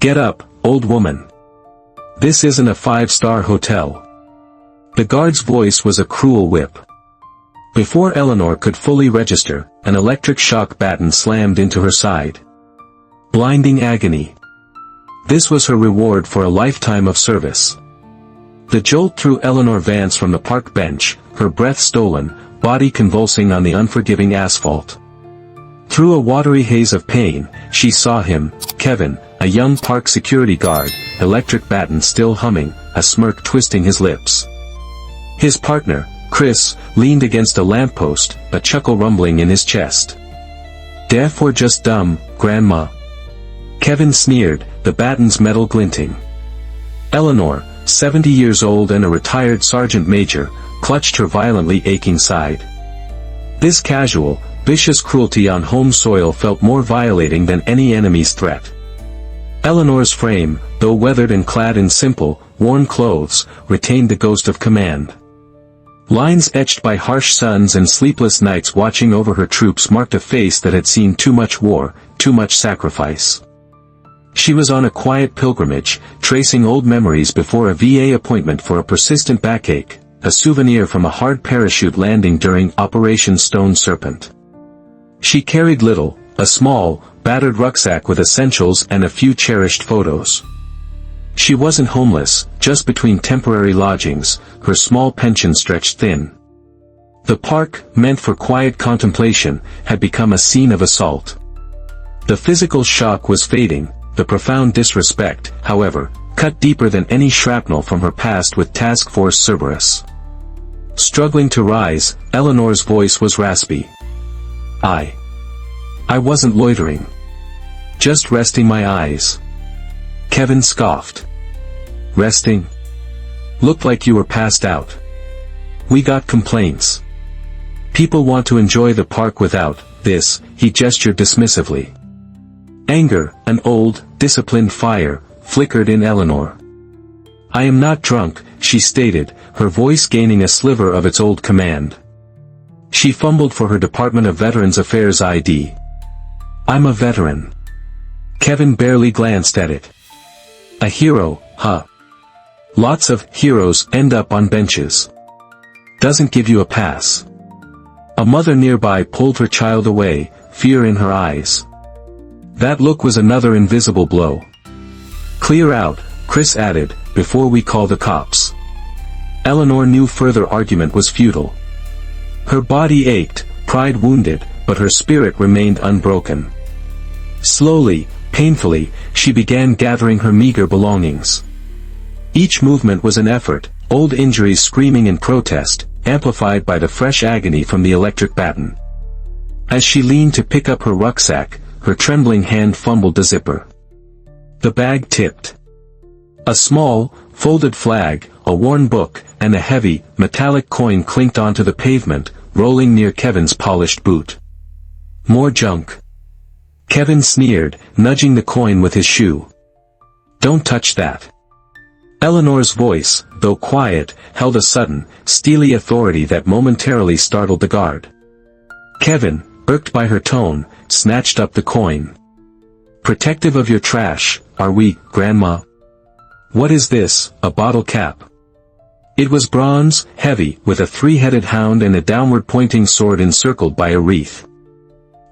Get up, old woman. This isn't a 5-star hotel. The guard's voice was a cruel whip. Before Eleanor could fully register, an electric shock baton slammed into her side. Blinding agony. This was her reward for a lifetime of service. The jolt threw Eleanor Vance from the park bench, her breath stolen, body convulsing on the unforgiving asphalt. Through a watery haze of pain, she saw him, Kevin, a young park security guard, electric baton still humming, a smirk twisting his lips. His partner, Chris, leaned against a lamppost, a chuckle rumbling in his chest. Deaf or just dumb, Grandma? Kevin sneered, the baton's metal glinting. Eleanor, 70 years old and a retired sergeant major, clutched her violently aching side. This casual, vicious cruelty on home soil felt more violating than any enemy's threat. Eleanor's frame, though weathered and clad in simple, worn clothes, retained the ghost of command. Lines etched by harsh suns and sleepless nights watching over her troops marked a face that had seen too much war, too much sacrifice. She was on a quiet pilgrimage, tracing old memories before a VA appointment for a persistent backache, a souvenir from a hard parachute landing during Operation Stone Serpent. She carried little, a small, battered rucksack with essentials and a few cherished photos. She wasn't homeless, just between temporary lodgings, her small pension stretched thin. The park, meant for quiet contemplation, had become a scene of assault. The physical shock was fading, the profound disrespect, however, cut deeper than any shrapnel from her past with Task Force Cerberus. Struggling to rise, Eleanor's voice was raspy. I wasn't loitering. Just resting my eyes. Kevin scoffed. Resting? Looked like you were passed out. We got complaints. People want to enjoy the park without this, he gestured dismissively. Anger, an old, disciplined fire, flickered in Eleanor. I am not drunk, she stated, her voice gaining a sliver of its old command. She fumbled for her Department of Veterans Affairs ID. I'm a veteran. Kevin barely glanced at it. A hero, huh? Lots of heroes end up on benches. Doesn't give you a pass. A mother nearby pulled her child away, fear in her eyes. That look was another invisible blow. Clear out, Chris added, before we call the cops. Eleanor knew further argument was futile. Her body ached, pride wounded, but her spirit remained unbroken. Slowly, painfully, she began gathering her meager belongings. Each movement was an effort, old injuries screaming in protest, amplified by the fresh agony from the electric baton. As she leaned to pick up her rucksack, her trembling hand fumbled the zipper. The bag tipped. A small, folded flag, a worn book, and a heavy, metallic coin clinked onto the pavement, rolling near Kevin's polished boot. More junk. Kevin sneered, nudging the coin with his shoe. Don't touch that. Eleanor's voice, though quiet, held a sudden, steely authority that momentarily startled the guard. Kevin, irked by her tone, snatched up the coin. Protective of your trash, are we, Grandma? What is this, a bottle cap? It was bronze, heavy, with a three-headed hound and a downward-pointing sword encircled by a wreath.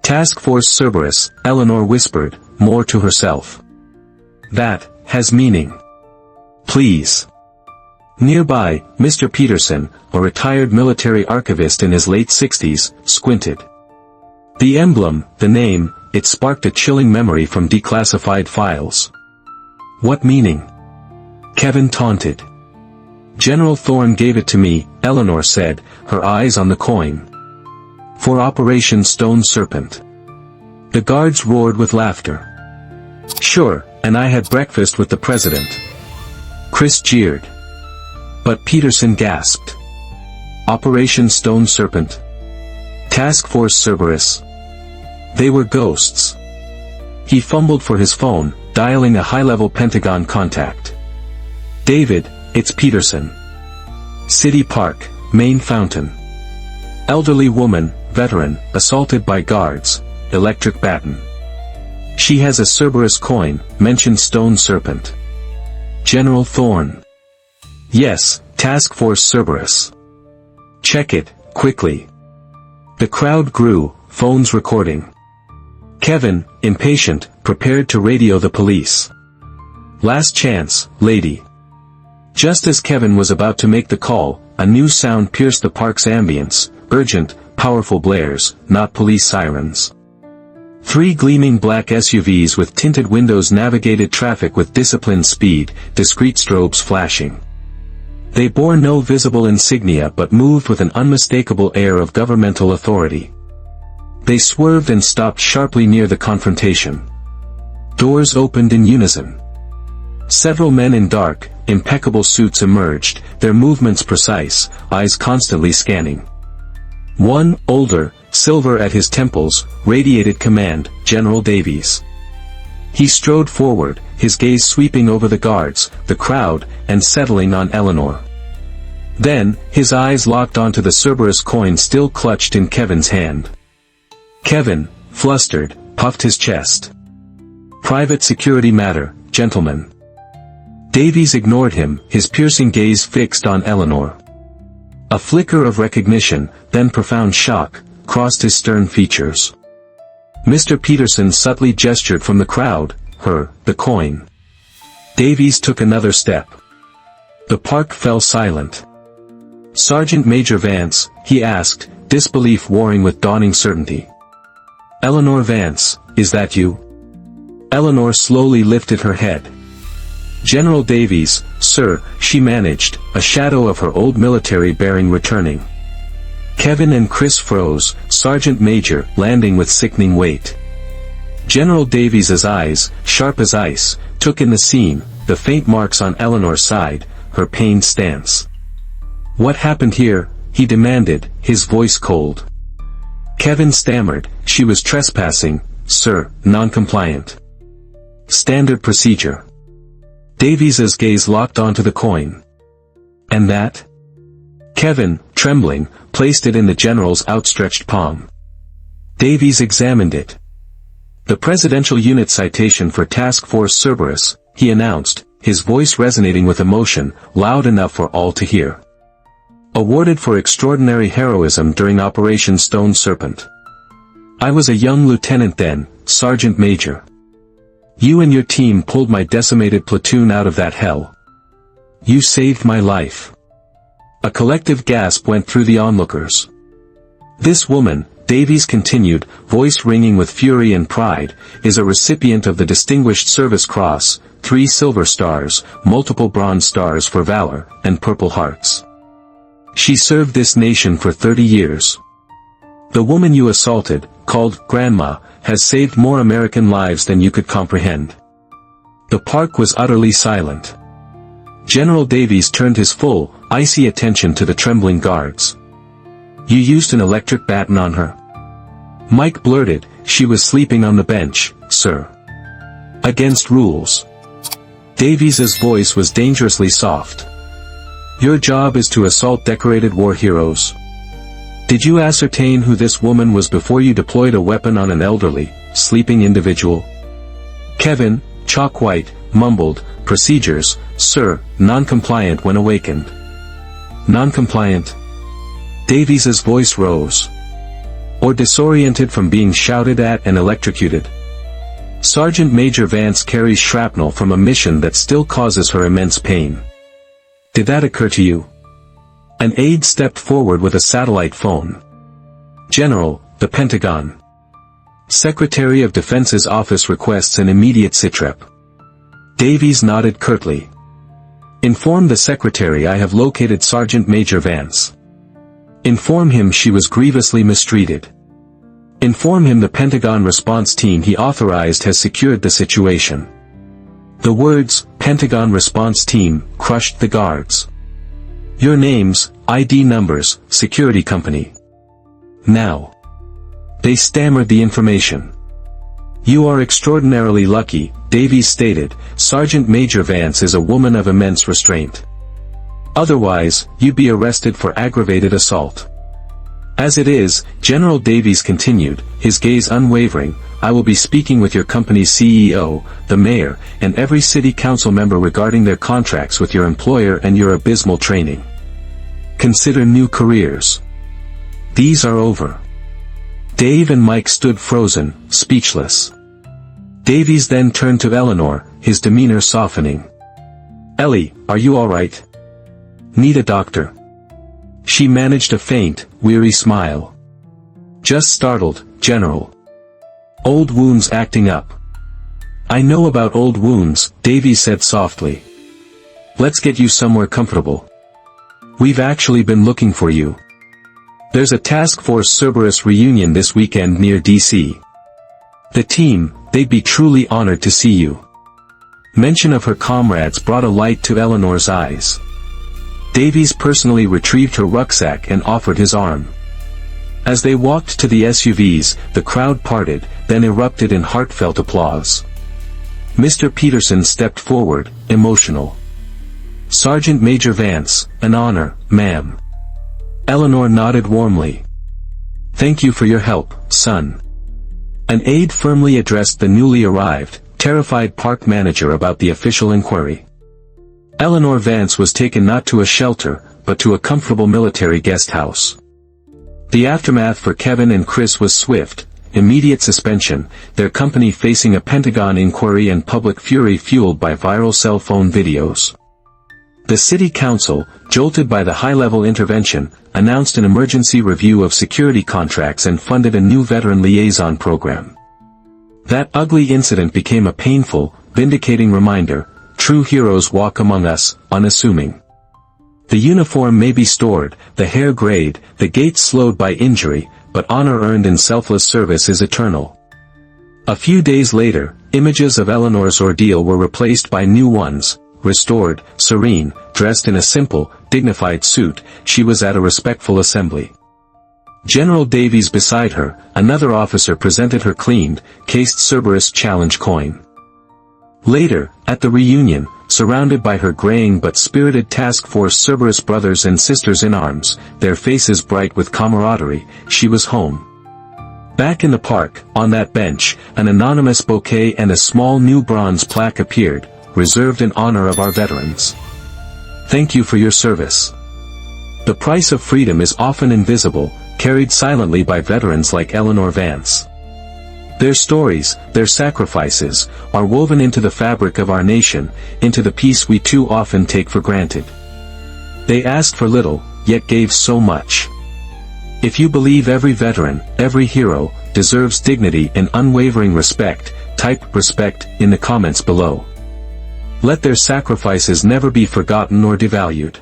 Task Force Cerberus, Eleanor whispered, more to herself. That has meaning. Please. Nearby, Mr. Peterson, a retired military archivist in his late 60s, squinted. The emblem, the name, it sparked a chilling memory from declassified files. What meaning? Kevin taunted. General Thorne gave it to me, Eleanor said, her eyes on the coin. For Operation Stone Serpent. The guards roared with laughter. Sure, and I had breakfast with the president. Chris jeered. But Peterson gasped. Operation Stone Serpent. Task Force Cerberus. They were ghosts. He fumbled for his phone, dialing a high-level Pentagon contact. David, it's Peterson. City Park, main fountain. Elderly woman, veteran, assaulted by guards, electric baton. She has a Cerberus coin, mentioned Stone Serpent. General Thorne. Yes, Task Force Cerberus. Check it, quickly. The crowd grew, phones recording. Kevin, impatient, prepared to radio the police. Last chance, lady. Just as Kevin was about to make the call, a new sound pierced the park's ambience, urgent, powerful blares, not police sirens. 3 gleaming black SUVs with tinted windows navigated traffic with disciplined speed, discreet strobes flashing. They bore no visible insignia but moved with an unmistakable air of governmental authority. They swerved and stopped sharply near the confrontation. Doors opened in unison. Several men in dark, impeccable suits emerged, their movements precise, eyes constantly scanning. One, older, silver at his temples, radiated command, General Davies. He strode forward, his gaze sweeping over the guards, the crowd, and settling on Eleanor. Then, his eyes locked onto the Cerberus coin still clutched in Kevin's hand. Kevin, flustered, puffed his chest. Private security matter, gentlemen. Davies ignored him, his piercing gaze fixed on Eleanor. A flicker of recognition, then profound shock, crossed his stern features. Mr. Peterson subtly gestured from the crowd, the coin. Davies took another step. The park fell silent. Sergeant Major Vance, he asked, disbelief warring with dawning certainty. Eleanor Vance, is that you? Eleanor slowly lifted her head. General Davies, sir, she managed, a shadow of her old military bearing returning. Kevin and Chris froze, Sergeant Major, landing with sickening weight. General Davies's eyes, sharp as ice, took in the scene, the faint marks on Eleanor's side, her pained stance. What happened here? He demanded, his voice cold. Kevin stammered, she was trespassing, sir, non-compliant. Standard procedure. Davies's gaze locked onto the coin. And that? Kevin, trembling, placed it in the general's outstretched palm. Davies examined it. The Presidential Unit Citation for Task Force Cerberus, he announced, his voice resonating with emotion, loud enough for all to hear. Awarded for extraordinary heroism during Operation Stone Serpent. I was a young lieutenant then, Sergeant Major. You and your team pulled my decimated platoon out of that hell. You saved my life. A collective gasp went through the onlookers. This woman, Davies continued, voice ringing with fury and pride, is a recipient of the Distinguished Service Cross, 3 silver stars, multiple bronze stars for valor, and Purple Hearts. She served this nation for 30 years. The woman you assaulted, called Grandma, has saved more American lives than you could comprehend. The park was utterly silent. General Davies turned his full, icy attention to the trembling guards. You used an electric baton on her. Mike blurted, she was sleeping on the bench, sir. Against rules. Davies's voice was dangerously soft. Your job is to assault decorated war heroes. Did you ascertain who this woman was before you deployed a weapon on an elderly, sleeping individual? Kevin, chalk white, mumbled, procedures, sir, non-compliant when awakened. Non-compliant? Davies's voice rose. Or disoriented from being shouted at and electrocuted. Sergeant Major Vance carries shrapnel from a mission that still causes her immense pain. Did that occur to you? An aide stepped forward with a satellite phone. General, the Pentagon. Secretary of Defense's office requests an immediate sitrep. Davies nodded curtly. Inform the secretary I have located Sergeant Major Vance. Inform him she was grievously mistreated. Inform him the Pentagon response team he authorized has secured the situation. The words, Pentagon response team, crushed the guards. Your names, ID numbers, security company. Now. They stammered the information. You are extraordinarily lucky, Davies stated, Sergeant Major Vance is a woman of immense restraint. Otherwise, you'd be arrested for aggravated assault. As it is, General Davies continued, his gaze unwavering, I will be speaking with your company's CEO, the mayor, and every city council member regarding their contracts with your employer and your abysmal training. Consider new careers. These are over. Dave and Mike stood frozen, speechless. Davies then turned to Eleanor, his demeanor softening. Ellie, are you all right? Need a doctor? She managed a faint, weary smile. Just startled, General. Old wounds acting up. I know about old wounds, Davies said softly. Let's get you somewhere comfortable. We've actually been looking for you. There's a Task Force Cerberus reunion this weekend near DC. The team, they'd be truly honored to see you. Mention of her comrades brought a light to Eleanor's eyes. Davies personally retrieved her rucksack and offered his arm. As they walked to the SUVs, the crowd parted, then erupted in heartfelt applause. Mr. Peterson stepped forward, emotional. Sergeant Major Vance, an honor, ma'am. Eleanor nodded warmly. Thank you for your help, son. An aide firmly addressed the newly arrived, terrified park manager about the official inquiry. Eleanor Vance was taken not to a shelter, but to a comfortable military guest house. The aftermath for Kevin and Chris was swift, immediate suspension, their company facing a Pentagon inquiry and public fury fueled by viral cell phone videos. The city council, jolted by the high-level intervention, announced an emergency review of security contracts and funded a new veteran liaison program. That ugly incident became a painful, vindicating reminder, true heroes walk among us, unassuming. The uniform may be stored, the hair grayed, the gait slowed by injury, but honor earned in selfless service is eternal. A few days later, images of Eleanor's ordeal were replaced by new ones. Restored, serene, dressed in a simple, dignified suit, she was at a respectful assembly. General Davies beside her, another officer presented her cleaned, cased Cerberus challenge coin. Later, at the reunion, surrounded by her graying but spirited Task Force Cerberus brothers and sisters in arms, their faces bright with camaraderie, she was home. Back in the park, on that bench, an anonymous bouquet and a small new bronze plaque appeared, reserved in honor of our veterans. Thank you for your service. The price of freedom is often invisible, carried silently by veterans like Eleanor Vance. Their stories, their sacrifices, are woven into the fabric of our nation, into the peace we too often take for granted. They asked for little, yet gave so much. If you believe every veteran, every hero, deserves dignity and unwavering respect, type respect in the comments below. Let their sacrifices never be forgotten or devalued.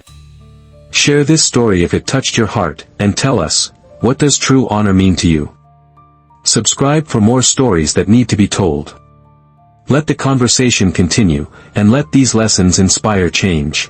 Share this story if it touched your heart, and tell us, what does true honor mean to you? Subscribe for more stories that need to be told. Let the conversation continue, and let these lessons inspire change.